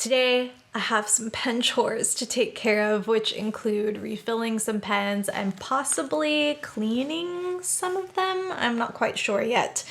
Today, I have some pen chores to take care of, which include refilling some pens and possibly cleaning some of them. I'm not quite sure yet.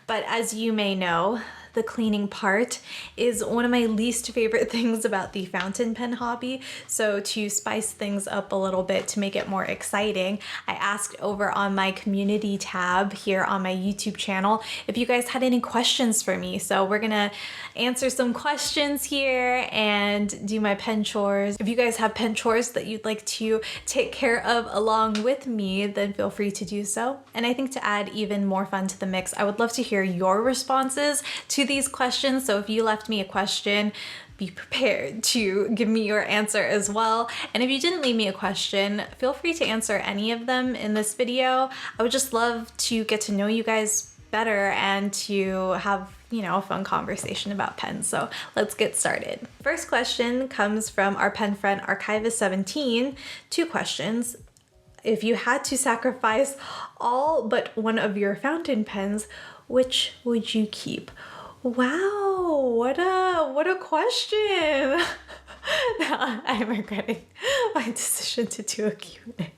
But as you may know, the cleaning part is one of my least favorite things about the fountain pen hobby. So to spice things up a little bit to make it more exciting, I asked over on my community tab here on my YouTube channel if you guys had any questions for me. So we're gonna answer some questions here and do my pen chores. If you guys have pen chores that you'd like to take care of along with me, then feel free to do so. And I think to add even more fun to the mix, I would love to hear your responses to these questions. So if you left me a question, be prepared to give me your answer as well. And if you didn't leave me a question, feel free to answer any of them in this video. I would just love to get to know you guys better and to have, a fun conversation about pens. So let's get started. First question comes from our pen friend Archivist17. 2 questions. If you had to sacrifice all but one of your fountain pens, which would you keep? Wow, what a question. Now I'm regretting my decision to do a Q&A.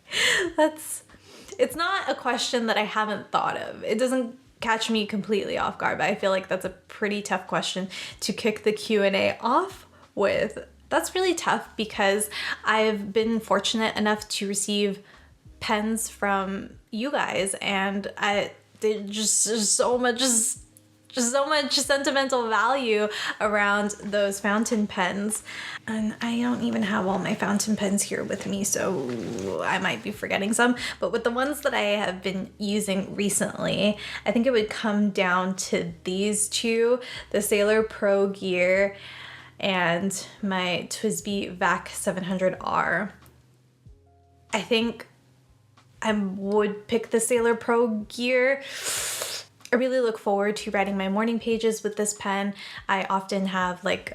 It's not a question that I haven't thought of. It doesn't catch me completely off guard, but I feel like that's a pretty tough question to kick the Q&A off with. That's really tough because I've been fortunate enough to receive pens from you guys, and there's just so much sentimental value around those fountain pens. And I don't even have all my fountain pens here with me, so I might be forgetting some. But with the ones that I have been using recently, I think it would come down to these 2, the Sailor Pro Gear and my TWSBI VAC 700R. I think I would pick the Sailor Pro Gear. I really look forward to writing my morning pages with this pen. I often have like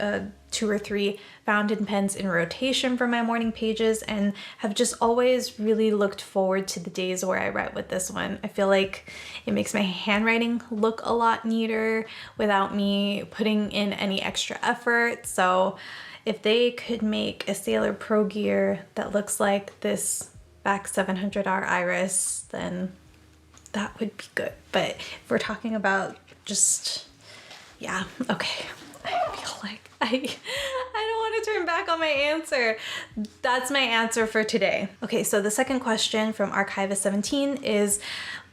2 or 3 fountain pens in rotation for my morning pages and have just always really looked forward to the days where I write with this one. I feel like it makes my handwriting look a lot neater without me putting in any extra effort. So if they could make a Sailor Pro Gear that looks like this VAC 700R Iris, then that would be good. But if we're talking about just, okay. I feel like I don't want to turn back on my answer. That's my answer for today. Okay, so the second question from Archivist17 is,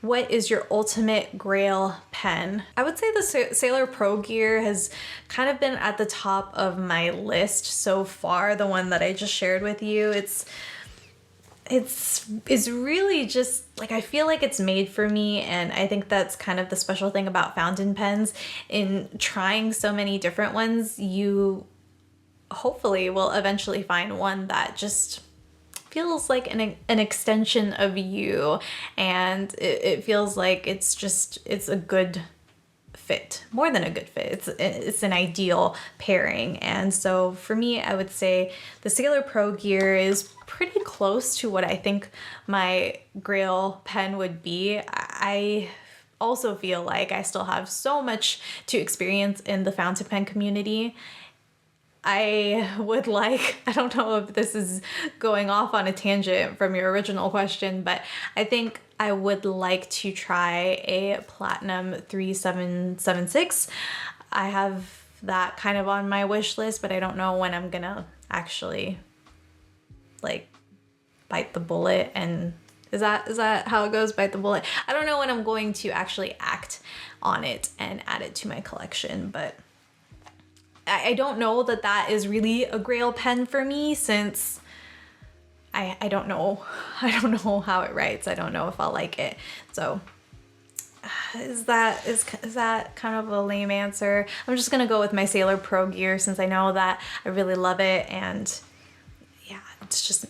what is your ultimate Grail pen? I would say the Sailor Pro Gear has kind of been at the top of my list so far, the one that I just shared with you. It's really just like, I feel like it's made for me, and I think that's kind of the special thing about fountain pens. In trying so many different ones, you hopefully will eventually find one that just feels like an extension of you, and it feels like it's a good fit, more than a good fit. It's an ideal pairing. And so for me, I would say the Sailor Pro Gear is pretty close to what I think my Grail pen would be. I also feel like I still have so much to experience in the fountain pen community. I don't know if this is going off on a tangent from your original question, but I think I would like to try a Platinum 3776. I have that kind of on my wish list, but I don't know when I'm gonna actually bite the bullet. And is that how it goes? Bite the bullet? I don't know when I'm going to actually act on it and add it to my collection, but I don't know that is really a Grail pen for me, since I don't know how it writes. I don't know if I'll like it. So is that kind of a lame answer? I'm just gonna go with my Sailor Pro Gear, since I know that I really love it, and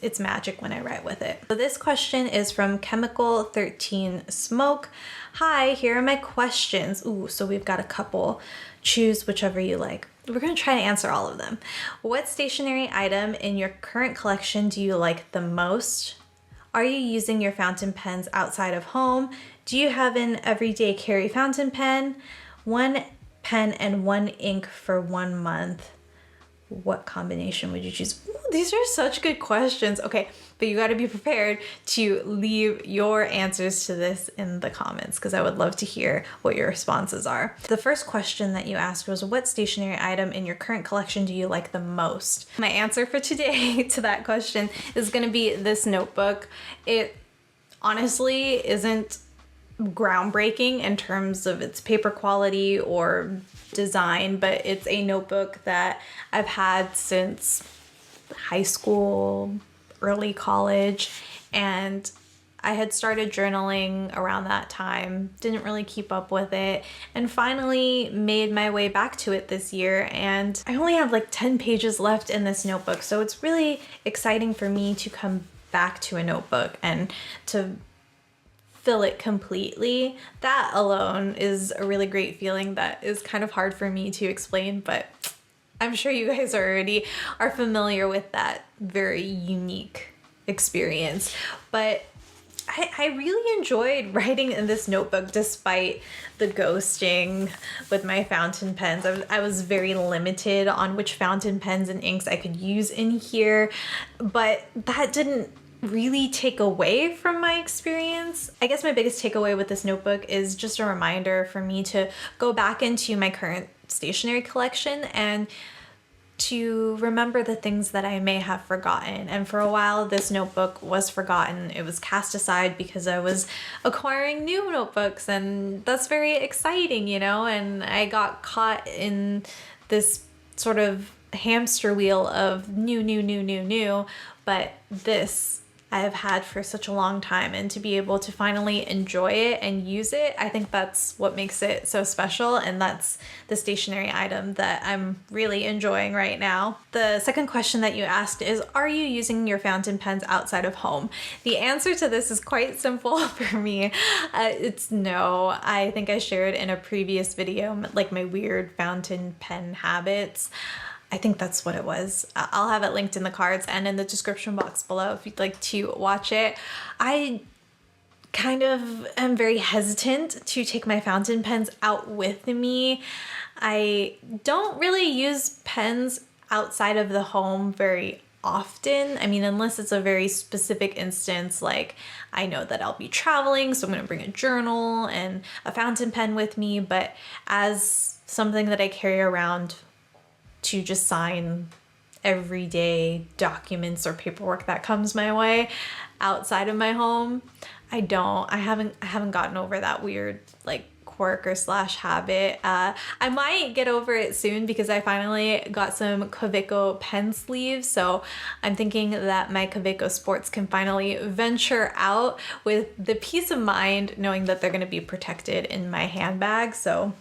it's magic when I write with it. So this question is from Chemical 13 Smoke. Hi, here are my questions. Ooh, so we've got a couple. Choose whichever you like. We're going to try to answer all of them. What stationery item in your current collection do you like the most? Are you using your fountain pens outside of home? Do you have an everyday carry fountain pen? 1 pen and 1 ink for 1 month. what combination would you choose? Ooh, these are such good questions. Okay, but you got to be prepared to leave your answers to this in the comments because I would love to hear what your responses are. The first question that you asked was, what stationery item in your current collection do you like the most? My answer for today to that question is going to be this notebook. It honestly isn't groundbreaking in terms of its paper quality or design, but it's a notebook that I've had since high school, early college, and I had started journaling around that time, didn't really keep up with it, and finally made my way back to it this year. And I only have like 10 pages left in this notebook, so it's really exciting for me to come back to a notebook and to fill it completely. That alone is a really great feeling that is kind of hard for me to explain, but I'm sure you guys already are familiar with that very unique experience. But I really enjoyed writing in this notebook despite the ghosting with my fountain pens. I was very limited on which fountain pens and inks I could use in here, but that didn't really take away from my experience. I guess my biggest takeaway with this notebook is just a reminder for me to go back into my current stationery collection and to remember the things that I may have forgotten. And for a while, this notebook was forgotten. It was cast aside because I was acquiring new notebooks, and that's very exciting, you know? And I got caught in this sort of hamster wheel of new, but this I have had for such a long time, and to be able to finally enjoy it and use it, I think that's what makes it so special, and that's the stationery item that I'm really enjoying right now. The second question that you asked is, are you using your fountain pens outside of home? The answer to this is quite simple for me. It's no. I think I shared in a previous video like my weird fountain pen habits. I think that's what it was. I'll have it linked in the cards and in the description box below if you'd like to watch it. I kind of am very hesitant to take my fountain pens out with me. I don't really use pens outside of the home very often. I mean, unless it's a very specific instance, like I know that I'll be traveling, so I'm going to bring a journal and a fountain pen with me, but as something that I carry around to just sign everyday documents or paperwork that comes my way outside of my home, I haven't gotten over that weird like quirk or slash habit. I might get over it soon because I finally got some Kaviko pen sleeves, so I'm thinking that my Kaviko sports can finally venture out with the peace of mind knowing that they're going to be protected in my handbag. So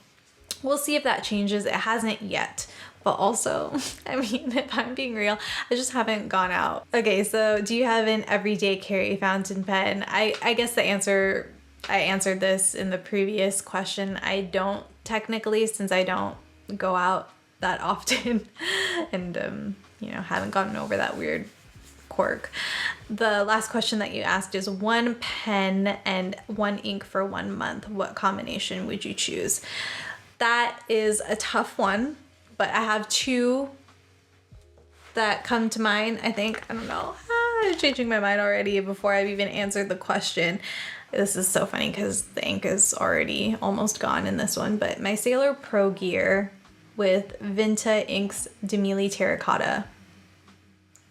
we'll see if that changes. It hasn't yet. But also, I mean, if I'm being real, I just haven't gone out. Okay, so do you have an everyday carry fountain pen? I guess I answered this in the previous question. I don't technically, since I don't go out that often and, haven't gotten over that weird quirk. The last question that you asked is one pen and one ink for 1 month. What combination would you choose? That is a tough one. But I have two that come to mind, I think. I don't know. I'm changing my mind already before I've even answered the question. This is so funny because the ink is already almost gone in this one. But my Sailor Pro Gear with Vinta Inks Demili Terracotta.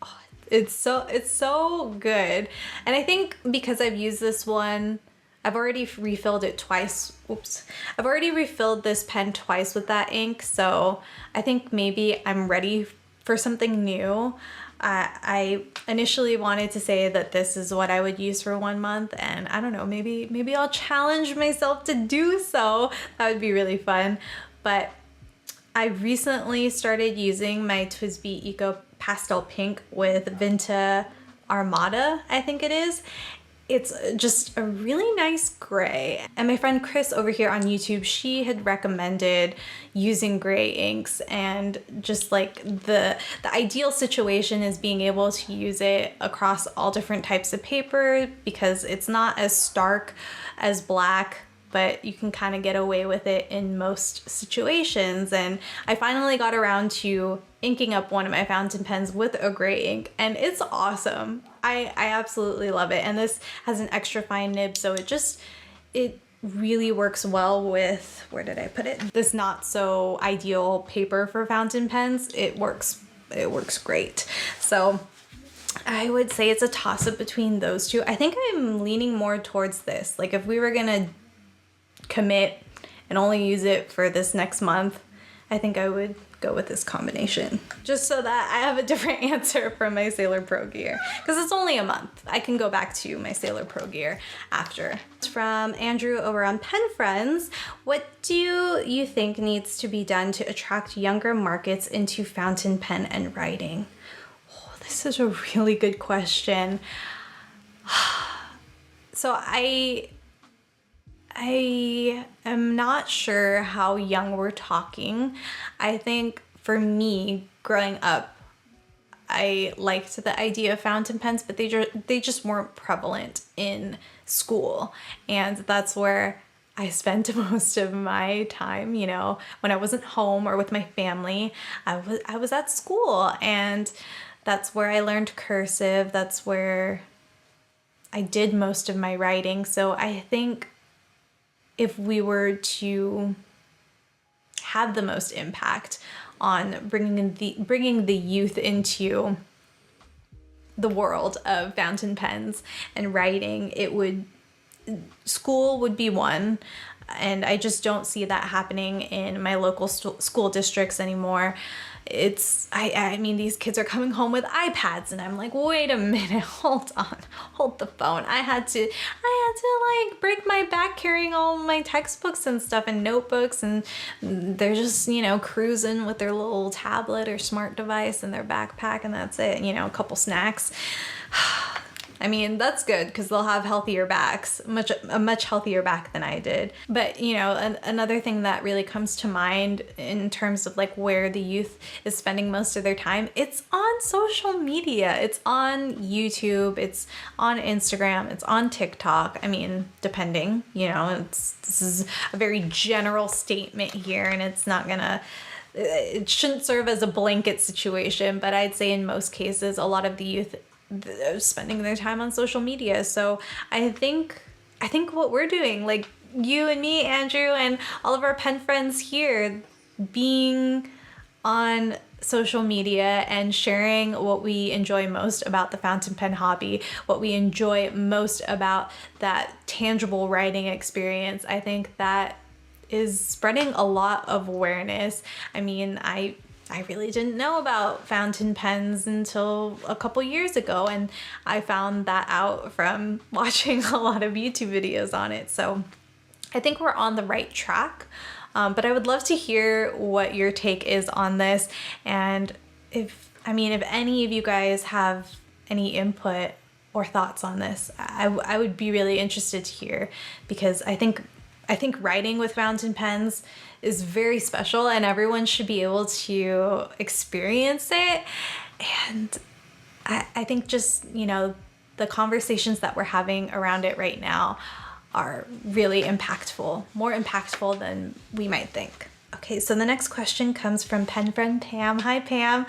Oh, it's so good. And I think because I've used this one, I've already refilled it twice. Oops. I've already refilled this pen twice with that ink, so I think maybe I'm ready for something new. I initially wanted to say that this is what I would use for 1 month, and I don't know, maybe I'll challenge myself to do so. That would be really fun. But I recently started using my TWSBI Eco Pastel Pink with Vinta Armada, I think it is. It's just a really nice gray. And my friend Chris over here on YouTube, she had recommended using gray inks, and just like the ideal situation is being able to use it across all different types of paper because it's not as stark as black but you can kind of get away with it in most situations. And I finally got around to inking up one of my fountain pens with a gray ink, and it's awesome. I absolutely love it. And this has an extra fine nib, so it really works well with, where did I put it? This not so ideal paper for fountain pens. It works great. So I would say it's a toss-up between those two. I think I'm leaning more towards this. Like if we were gonna commit and only use it for this next month, I think I would go with this combination. Just so that I have a different answer from my Sailor Pro gear. Because it's only a month. I can go back to my Sailor Pro gear after. It's from Andrew over on Pen Friends. What do you think needs to be done to attract younger markets into fountain pen and writing? Oh, this is a really good question. So I am not sure how young we're talking. I think for me, growing up, I liked the idea of fountain pens, but they just weren't prevalent in school. And that's where I spent most of my time, you know, when I wasn't home or with my family. I was at school, and that's where I learned cursive. That's where I did most of my writing. So I think if we were to have the most impact on bringing the youth into the world of fountain pens and writing, school would be one. And I just don't see that happening in my local school districts anymore. I mean, these kids are coming home with iPads, and I'm like, wait a minute, hold on, hold the phone. I had to like break my back carrying all my textbooks and stuff and notebooks, and they're just, you know, cruising with their little tablet or smart device in their backpack, and that's it, you know, a couple snacks. I mean, that's good because they'll have healthier backs, a much healthier back than I did. But, you know, another thing that really comes to mind in terms of like where the youth is spending most of their time, it's on social media. It's on YouTube. It's on Instagram. It's on TikTok. I mean, depending, you know, this is a very general statement here, and it's not gonna, it shouldn't serve as a blanket situation, but I'd say in most cases, a lot of the youth spending their time on social media. So I think what we're doing, like you and me, Andrew, and all of our pen friends here, being on social media and sharing what we enjoy most about the fountain pen hobby, what we enjoy most about that tangible writing experience, I think that is spreading a lot of awareness. I mean, I really didn't know about fountain pens until a couple years ago, and I found that out from watching a lot of YouTube videos on it. So I think we're on the right track, but I would love to hear what your take is on this. And if any of you guys have any input or thoughts on this, I would be really interested to hear, because I think writing with fountain pens is very special, and everyone should be able to experience it. And I think just, you know, the conversations that we're having around it right now are really impactful, more impactful than we might think. Okay, so the next question comes from pen friend Pam. Hi, Pam.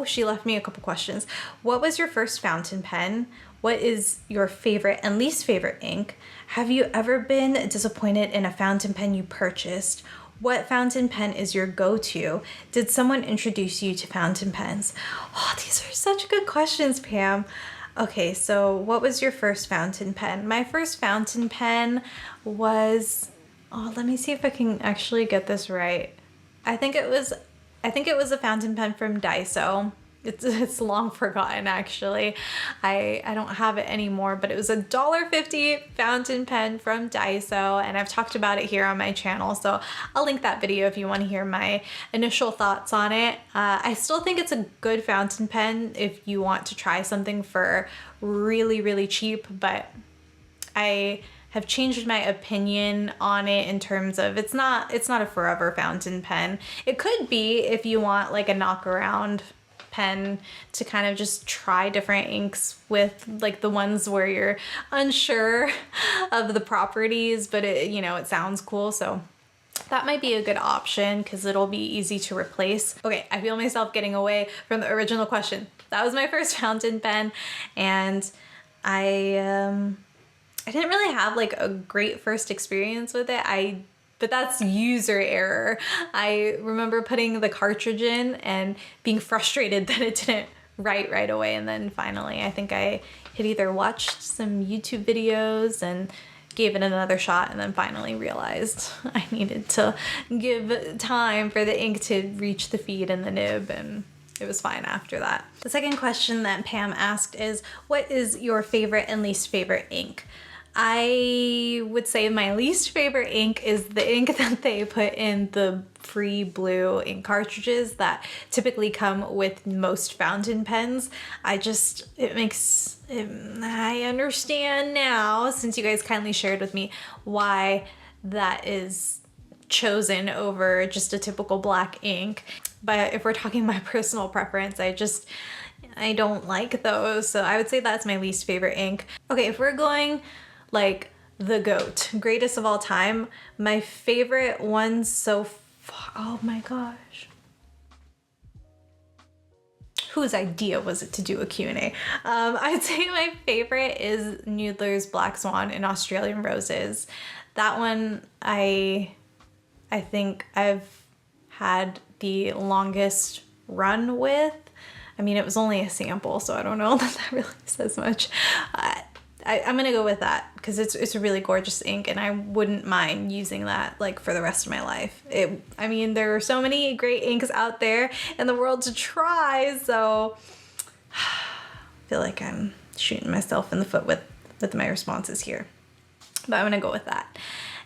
She left me a couple questions. What was your first fountain pen? What is your favorite and least favorite ink? Have you ever been disappointed in a fountain pen you purchased? What fountain pen is your go-to? Did someone introduce you to fountain pens? Oh, these are such good questions, Pam. Okay, so what was your first fountain pen? My first fountain pen was, let me see if I can actually get this right. I think it was a fountain pen from Daiso. It's long forgotten, actually. I don't have it anymore, but it was a $1.50 fountain pen from Daiso, and I've talked about it here on my channel, so I'll link that video if you want to hear my initial thoughts on it. I still think it's a good fountain pen if you want to try something for really, really cheap, but I have changed my opinion on it in terms of it's not a forever fountain pen. It could be if you want like a knockaround pen to kind of just try different inks with like the ones where you're unsure of the properties, but it, you know, it sounds cool. So that might be a good option because it'll be easy to replace. Okay, I feel myself getting away from the original question. That was my first fountain pen, and I didn't really have like a great first experience with it. But that's user error. I remember putting the cartridge in and being frustrated that it didn't write right away. And then finally, I think I had either watched some YouTube videos and gave it another shot, and then finally realized I needed to give time for the ink to reach the feed and the nib, and it was fine after that. The second question that Pam asked is, what is your favorite and least favorite ink? I would say my least favorite ink is the ink that they put in the free blue ink cartridges that typically come with most fountain pens. I understand now, since you guys kindly shared with me, why that is chosen over just a typical black ink. But if we're talking my personal preference, I don't like those. So I would say that's my least favorite ink. Okay, if we're going like the GOAT, greatest of all time, my favorite one so far, oh my gosh. Whose idea was it to do a Q&A? I'd say my favorite is Noodler's Black Swan in Australian Roses. That one I think I've had the longest run with. I mean, it was only a sample, so I don't know that that really says much. I'm gonna go with that because it's a really gorgeous ink, and I wouldn't mind using that like for the rest of my life. I mean, there are so many great inks out there in the world to try, so I feel like I'm shooting myself in the foot with my responses here. But I'm gonna go with that.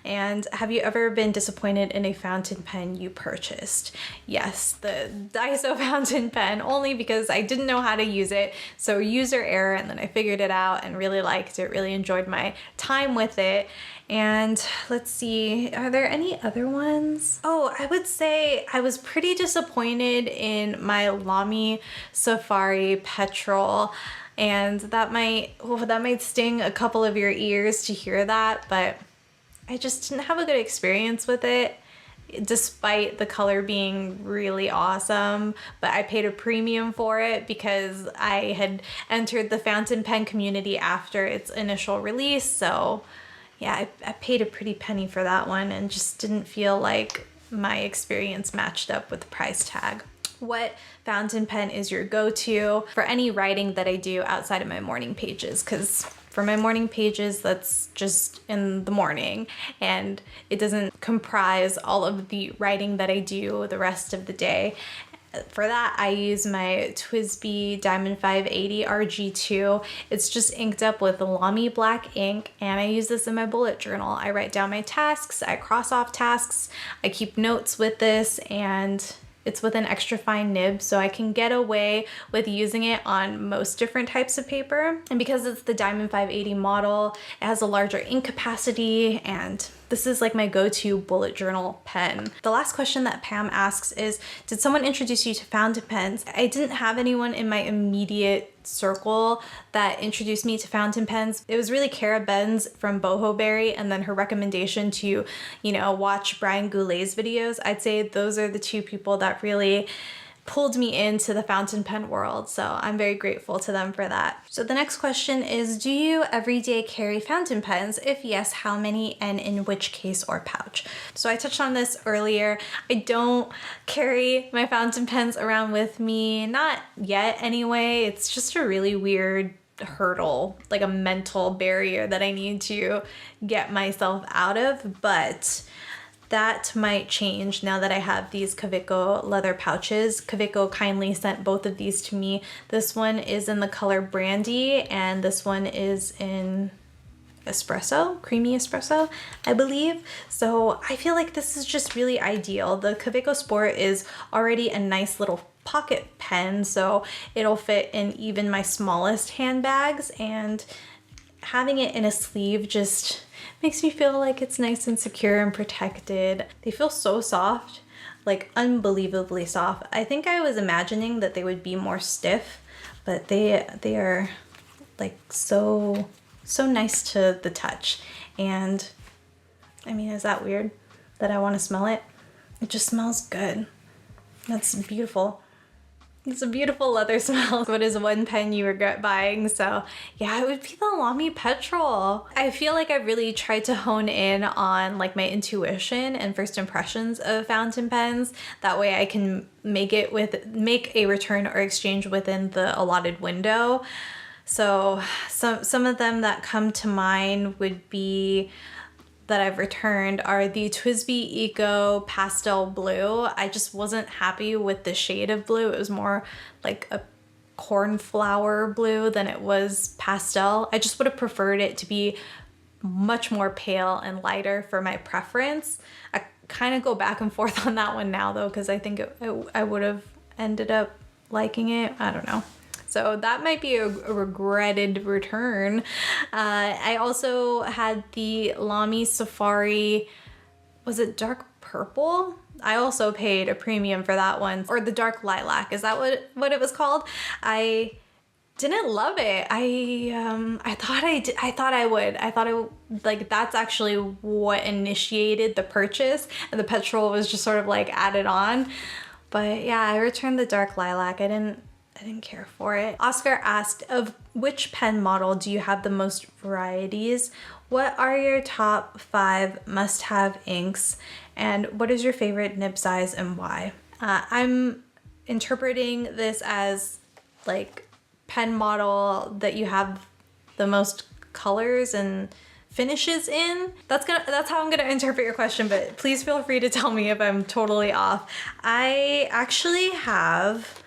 And have you ever been disappointed in a fountain pen you purchased? Yes, the Daiso fountain pen, only because I didn't know how to use it. So user error, and then I figured it out and really liked it, really enjoyed my time with it. And let's see, are there any other ones? Oh, I would say I was pretty disappointed in my Lamy Safari Petrol. And that might sting a couple of your ears to hear that, but I just didn't have a good experience with it, despite the color being really awesome. But I paid a premium for it because I had entered the fountain pen community after its initial release. So yeah, I paid a pretty penny for that one and just didn't feel like my experience matched up with the price tag. What fountain pen is your go-to for any writing that I do outside of my morning pages? Because for my morning pages, that's just in the morning, and it doesn't comprise all of the writing that I do the rest of the day. For that, I use my TWSBI Diamond 580 RG2. It's just inked up with Lamy black ink, and I use this in my bullet journal. I write down my tasks, I cross off tasks, I keep notes with this, and it's with an extra fine nib, so I can get away with using it on most different types of paper. And because it's the Diamond 580 model, it has a larger ink capacity, and this is like my go-to bullet journal pen. The last question that Pam asks is, did someone introduce you to fountain pens? I didn't have anyone in my immediate circle that introduced me to fountain pens. It was really Cara Benz from Boho Berry, and then her recommendation to, watch Brian Goulet's videos. I'd say those are the two people that really pulled me into the fountain pen world, so I'm very grateful to them for that. So the next question is, do you everyday carry fountain pens? If yes, how many, and in which case or pouch? So I touched on this earlier. I don't carry my fountain pens around with me, not yet anyway. It's just a really weird hurdle, like a mental barrier that I need to get myself out of, but that might change now that I have these Kaviko leather pouches. Kaviko kindly sent both of these to me. This one is in the color Brandy, and this one is in espresso, creamy espresso, I believe. So I feel like this is just really ideal. The Kaviko Sport is already a nice little pocket pen, so it'll fit in even my smallest handbags, and having it in a sleeve just makes me feel like it's nice and secure and protected. They feel so soft. like unbelievably soft. I think I was imagining that they would be more stiff, but they are like so nice to the touch. And I mean, is that weird that I want to smell it? It just smells good. That's beautiful. It's a beautiful leather smell. What is one pen you regret buying? So yeah, it would be the Lamy Petrol. I feel like I really tried to hone in on like my intuition and first impressions of fountain pens. That way I can make a return or exchange within the allotted window. So some of them that come to mind would be that I've returned are the TWSBI Eco Pastel Blue. I just wasn't happy with the shade of blue. It was more like a cornflower blue than it was pastel. I just would have preferred it to be much more pale and lighter for my preference. I kind of go back and forth on that one now though, because I think I would have ended up liking it. I don't know. So that might be a regretted return. I also had the Lamy Safari, was it dark purple? I also paid a premium for that one. Or the dark lilac, is that what it was called? I didn't love it. I thought I would. Like that's actually what initiated the purchase, and the petrol was just sort of like added on. But yeah, I returned the dark lilac. I didn't care for it. Oscar asked, of which pen model do you have the most varieties? What are your top 5 must-have inks? And what is your favorite nib size and why? I'm interpreting this as like pen model that you have the most colors and finishes in. That's how I'm gonna interpret your question, but please feel free to tell me if I'm totally off. I actually have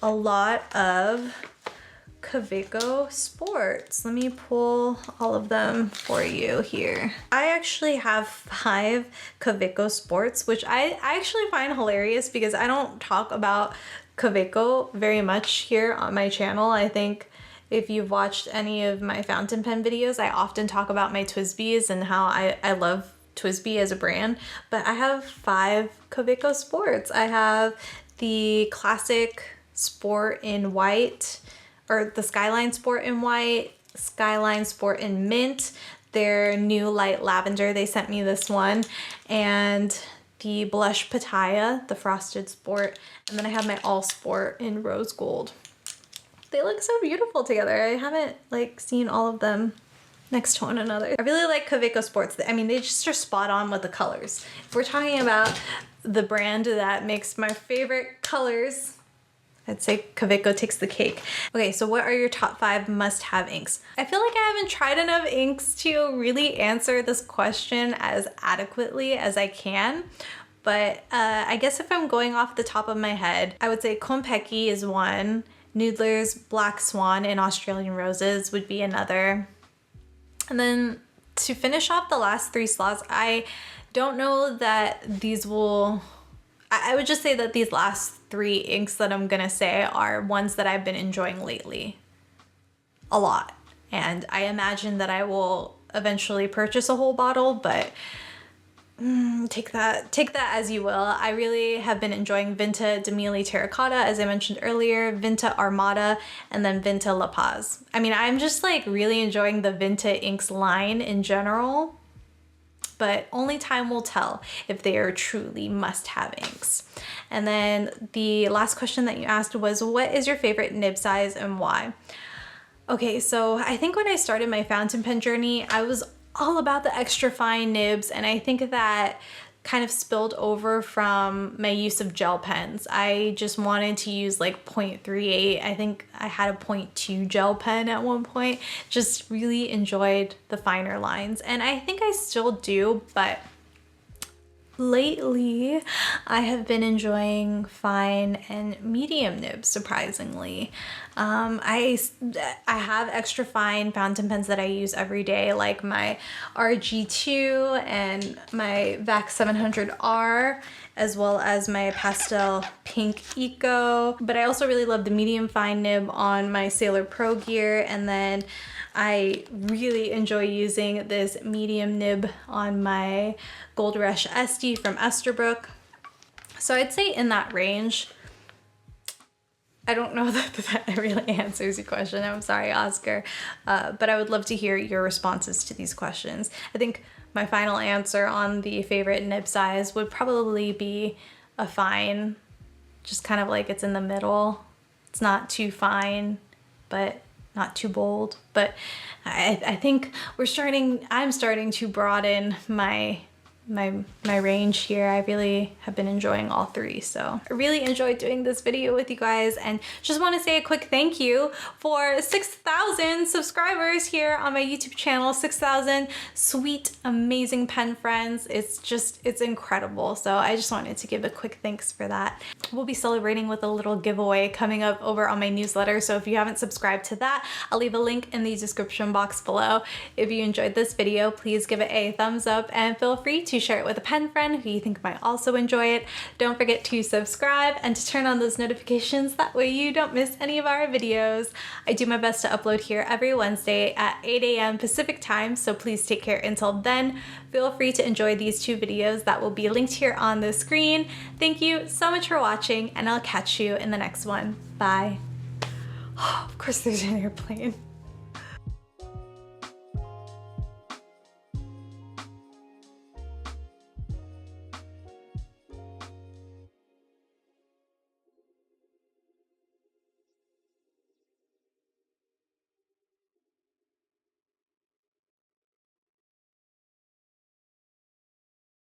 a lot of Kaviko sports. Let me pull all of them for you here. I actually have 5 Kaviko sports, which I actually find hilarious because I don't talk about Kaviko very much here on my channel. I think if you've watched any of my fountain pen videos, I often talk about my TWSBIs and how I love TWSBI as a brand, but I have 5 Kaviko sports. I have the classic Sport in white, or the Skyline Sport in white, Skyline Sport in mint, their new light lavender, they sent me this one, and the blush Pattaya, the frosted sport, and then I have my all sport in rose gold. They look so beautiful together. I haven't like seen all of them next to one another. I really like Kaviko sports. I mean, they just are spot on with the colors. If we're talking about the brand that makes my favorite colors, I'd say Kaviko takes the cake. Okay, so what are your top 5 must-have inks? I feel like I haven't tried enough inks to really answer this question as adequately as I can, but I guess if I'm going off the top of my head, I would say Konpeki is one, Noodler's Black Swan and Australian Roses would be another. And then to finish off the last 3 slots, I don't know that these will... I would just say that these last 3 inks that I'm gonna say are ones that I've been enjoying lately a lot. And I imagine that I will eventually purchase a whole bottle, but take that as you will. I really have been enjoying Vinta Demili Terracotta, as I mentioned earlier, Vinta Armada, and then Vinta La Paz. I mean, I'm just like really enjoying the Vinta inks line in general, but only time will tell if they are truly must-have inks. And then the last question that you asked was, what is your favorite nib size and why? Okay, so I think when I started my fountain pen journey, I was all about the extra fine nibs, and I think that kind of spilled over from my use of gel pens. I just wanted to use like 0.38. I think I had a 0.2 gel pen at one point. Just really enjoyed the finer lines, and I think I still do, but lately I have been enjoying fine and medium nibs, surprisingly. I have extra fine fountain pens that I use every day, like my RG2 and my VAC 700R, as well as my pastel pink Eco. But I also really love the medium fine nib on my Sailor Pro gear, and then I really enjoy using this medium nib on my Gold Rush SD from Esterbrook. So I'd say in that range. I don't know that really answers your question. I'm sorry, Oscar. But I would love to hear your responses to these questions. I think my final answer on the favorite nib size would probably be a fine. Just kind of like it's in the middle. It's not too fine, but not too bold. But I think I'm starting to broaden my range here. I really have been enjoying all three. So I really enjoyed doing this video with you guys, and just want to say a quick thank you for 6,000 subscribers here on my YouTube channel. 6,000 sweet, amazing pen friends. It's incredible. So I just wanted to give a quick thanks for that. We'll be celebrating with a little giveaway coming up over on my newsletter. So if you haven't subscribed to that, I'll leave a link in the description box below. If you enjoyed this video, please give it a thumbs up and feel free to share it with a pen friend who you think might also enjoy it. Don't forget to subscribe and to turn on those notifications. That way you don't miss any of our videos. I do my best to upload here every Wednesday at 8 a.m. Pacific time, so please take care until then. Feel free to enjoy these 2 videos that will be linked here on the screen. Thank you so much for watching, and I'll catch you in the next one. Bye. Oh, of course there's an airplane.